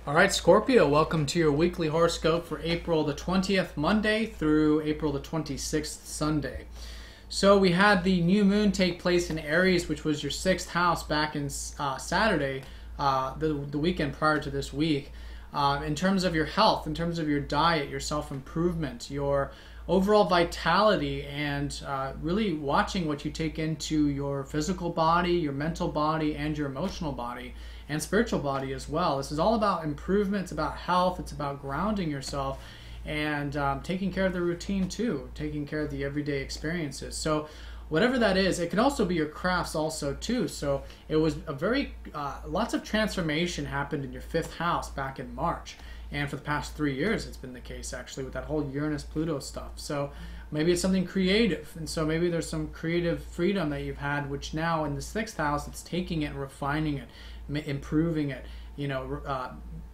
All right, Scorpio, welcome to your weekly horoscope for April the 20th, Monday, through April the 26th, Sunday. So we had the new moon take place in Aries, which was your sixth house back in Saturday, the weekend prior to this week. In terms of your health, in terms of your diet, your self-improvement, your overall vitality, and really watching what you take into your physical body, your mental body, and your emotional body, and spiritual body as well. This is all about improvement. It's about health. It's about grounding yourself and taking care of the routine too, taking care of the everyday experiences. So whatever that is, it can also be your crafts also too. So it was a very, lots of transformation happened in your fifth house back in March. And for the past 3 years, it's been the case actually with that whole Uranus-Pluto stuff. So maybe it's something creative. And so maybe there's some creative freedom that you've had, which now in the sixth house, it's taking it and refining it, improving it,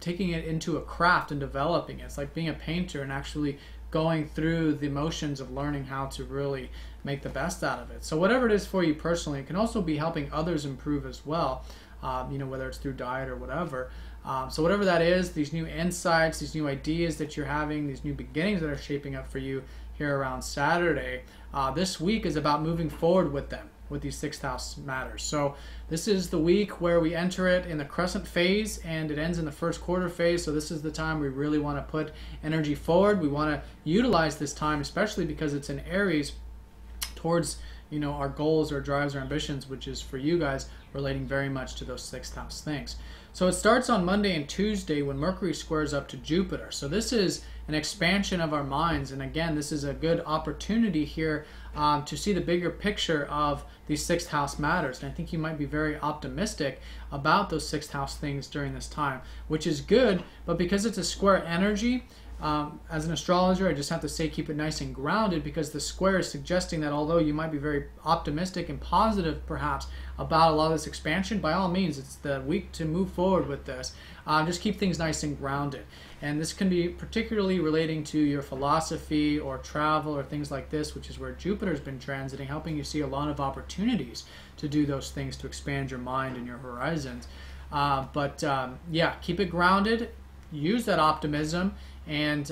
taking it into a craft and developing it. It's like being a painter and actually going through the motions of learning how to really make the best out of it. So whatever it is for you personally, it can also be helping others improve as well, whether it's through diet or whatever. So whatever that is, these new insights, these new ideas that you're having, these new beginnings that are shaping up for you here around Saturday, this week is about moving forward with them, with these sixth house matters. So this is the week where we enter it in the crescent phase and it ends in the first quarter phase. So this is the time we really want to put energy forward. We want to utilize this time, especially because it's in Aries, towards our goals, our drives, our ambitions, which is for you guys relating very much to those sixth house things. So it starts on Monday and Tuesday when Mercury squares up to Jupiter. So this is an expansion of our minds. And again, this is a good opportunity here to see the bigger picture of these sixth house matters. And I think you might be very optimistic about those sixth house things during this time, which is good. But because it's a square energy, as an astrologer, I just have to say keep it nice and grounded, because the square is suggesting that although you might be very optimistic and positive perhaps about a lot of this expansion, by all means, it's the week to move forward with this. Just keep things nice and grounded. And this can be particularly relating to your philosophy or travel or things like this, which is where Jupiter's been transiting, helping you see a lot of opportunities to do those things to expand your mind and your horizons. Yeah, keep it grounded, use that optimism, and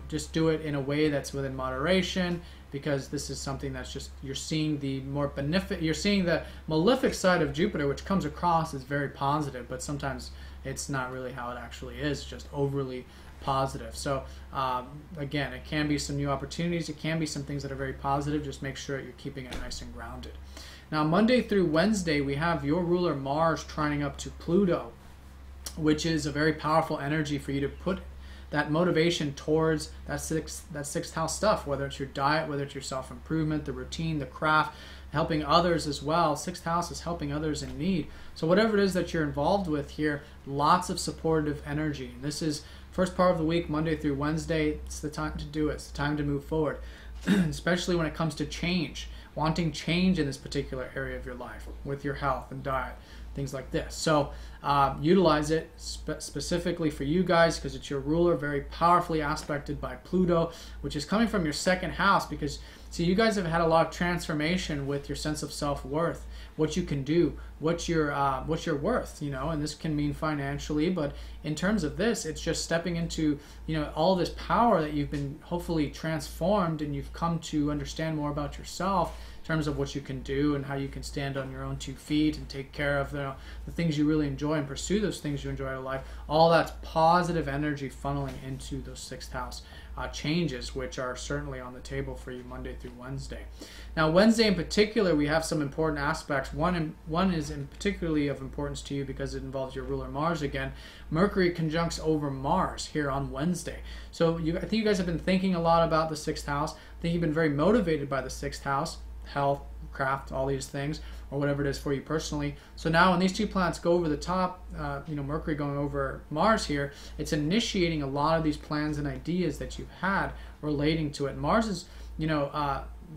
just do it in a way that's within moderation, because this is something that's just, you're seeing the more benefic, you're seeing the malefic side of Jupiter, which comes across as very positive, but sometimes it's not really how it actually is, just overly positive. So again, it can be some new opportunities, it can be some things that are very positive. Just make sure you're keeping it nice and grounded. Now Monday through Wednesday, we have your ruler Mars trining up to Pluto, which is a very powerful energy for you to put that motivation towards that sixth house stuff, whether it's your diet, whether it's your self-improvement, the routine, the craft, helping others as well. Sixth house is helping others in need. So whatever it is that you're involved with here, lots of supportive energy. And this is first part of the week, Monday through Wednesday. It's the time to do it. It's the time to move forward, especially when it comes to change, wanting change in this particular area of your life with your health and diet, things like this. So utilize it specifically for you guys, because it's your ruler, very powerfully aspected by Pluto, which is coming from your second house. Because see, you guys have had a lot of transformation with your sense of self-worth, what you can do, what you're worth, and this can mean financially, but in terms of this, it's just stepping into all this power that you've been hopefully transformed, and you've come to understand more about yourself in terms of what you can do and how you can stand on your own 2 feet and take care of the things you really enjoy and pursue those things you enjoy in life. All that's positive energy funneling into those sixth house changes, which are certainly on the table for you Monday through Wednesday. Now Wednesday in particular, we have some important aspects. One is in particularly of importance to you because it involves your ruler Mars again. Mercury conjuncts over Mars here on Wednesday. So I think you guys have been thinking a lot about the sixth house. I think you've been very motivated by the sixth house, health, craft, all these things, or whatever it is for you personally. So now when these two planets go over the top, Mercury going over Mars here, it's initiating a lot of these plans and ideas that you've had relating to it. Mars is,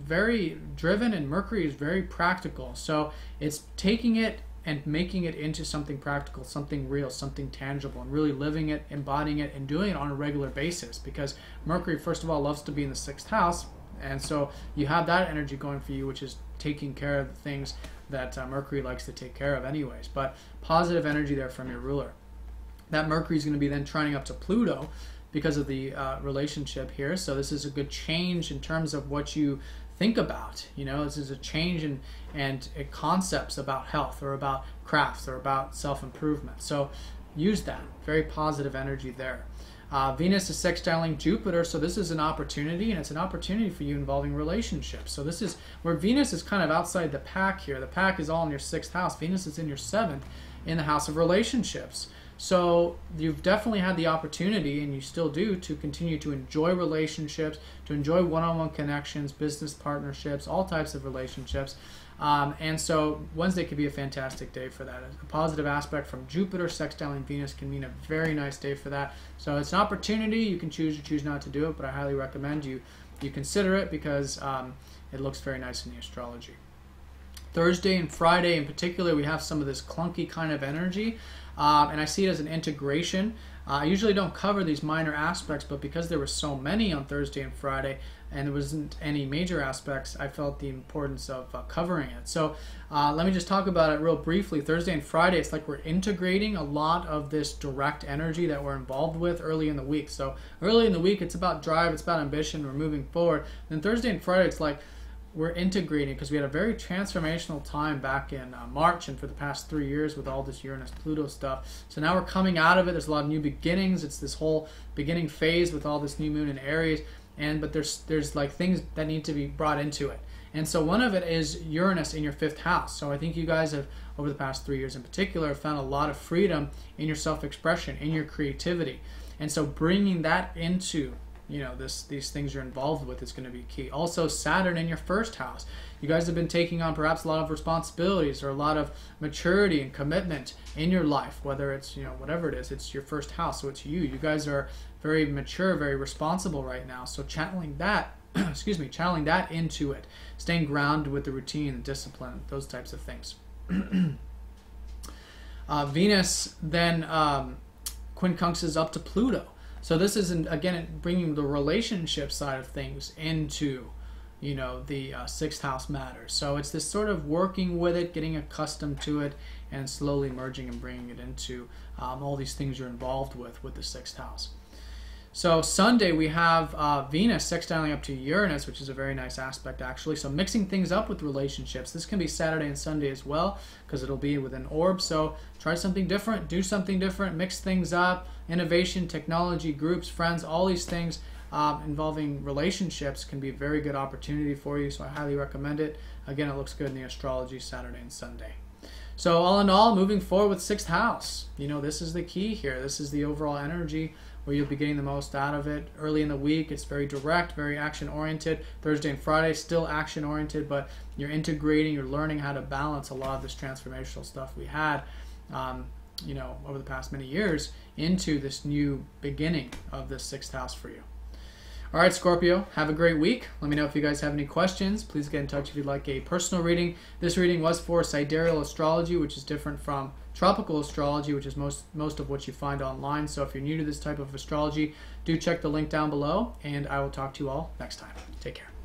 very driven, and Mercury is very practical. So it's taking it and making it into something practical, something real, something tangible, and really living it, embodying it, and doing it on a regular basis. Because Mercury, first of all, loves to be in the sixth house. And so you have that energy going for you, which is taking care of the things that Mercury likes to take care of anyways. But positive energy there from your ruler. That Mercury is going to be then trining up to Pluto because of the relationship here. So this is a good change in terms of what you think about. You know, this is a change in concepts about health or about crafts or about self-improvement. So use that. Very positive energy there. Venus is sextiling Jupiter, so this is an opportunity, and it's an opportunity for you involving relationships. So this is where Venus is kind of outside the pack here. The pack is all in your 6th house. Venus is in your 7th in the house of relationships. So you've definitely had the opportunity, and you still do, to continue to enjoy relationships, to enjoy one-on-one connections, business partnerships, all types of relationships. And so Wednesday could be a fantastic day for that. A positive aspect from Jupiter sextiling Venus can mean a very nice day for that. So it's an opportunity. You can choose or choose not to do it, but I highly recommend you consider it because it looks very nice in the astrology. Thursday and Friday in particular, we have some of this clunky kind of energy, and I see it as an integration. I usually don't cover these minor aspects, but because there were so many on Thursday and Friday, and there wasn't any major aspects, I felt the importance of covering it. So let me just talk about it real briefly. Thursday and Friday, it's like we're integrating a lot of this direct energy that we're involved with early in the week. So early in the week, it's about drive, it's about ambition, we're moving forward. Then Thursday and Friday, it's like we're integrating, because we had a very transformational time back in March and for the past 3 years with all this Uranus-Pluto stuff. So now we're coming out of it. There's a lot of new beginnings. It's this whole beginning phase with all this new moon in Aries. But there's like things that need to be brought into it. And so one of it is Uranus in your 5th house. So I think you guys have, over the past 3 years in particular, have found a lot of freedom in your self-expression, in your creativity. And so bringing that into, you know, these things you're involved with is going to be key. Also, Saturn in your 1st house. You guys have been taking on perhaps a lot of responsibilities or a lot of maturity and commitment in your life, whether it's, you know, whatever it is, it's your 1st house, so it's you. You guys are very mature, very responsible right now. So channeling that, channeling that into it, staying grounded with the routine and discipline, those types of things. Venus then quincunxes up to Pluto. So this is, again, bringing the relationship side of things into, you know, the 6th house matters. So it's this sort of working with it, getting accustomed to it, and slowly merging and bringing it into all these things you're involved with the 6th house. So Sunday we have Venus sextiling up to Uranus, which is a very nice aspect actually. So mixing things up with relationships. This can be Saturday and Sunday as well, because it'll be with an orb. So try something different, do something different, mix things up. Innovation, technology, groups, friends, all these things involving relationships can be a very good opportunity for you. So I highly recommend it. Again, it looks good in the astrology Saturday and Sunday. So all in all, moving forward with 6th house, you know, this is the key here. This is the overall energy where you'll be getting the most out of it. Early in the week, it's very direct, very action-oriented. Thursday and Friday, still action-oriented, but you're integrating, you're learning how to balance a lot of this transformational stuff we had, you know, over the past many years into this new beginning of the 6th house for you. All right, Scorpio, have a great week. Let me know if you guys have any questions. Please get in touch if you'd like a personal reading. This reading was for Sidereal Astrology, which is different from tropical astrology, which is most of what you find online. So if you're new to this type of astrology, do check the link down below, and I will talk to you all next time. Take care.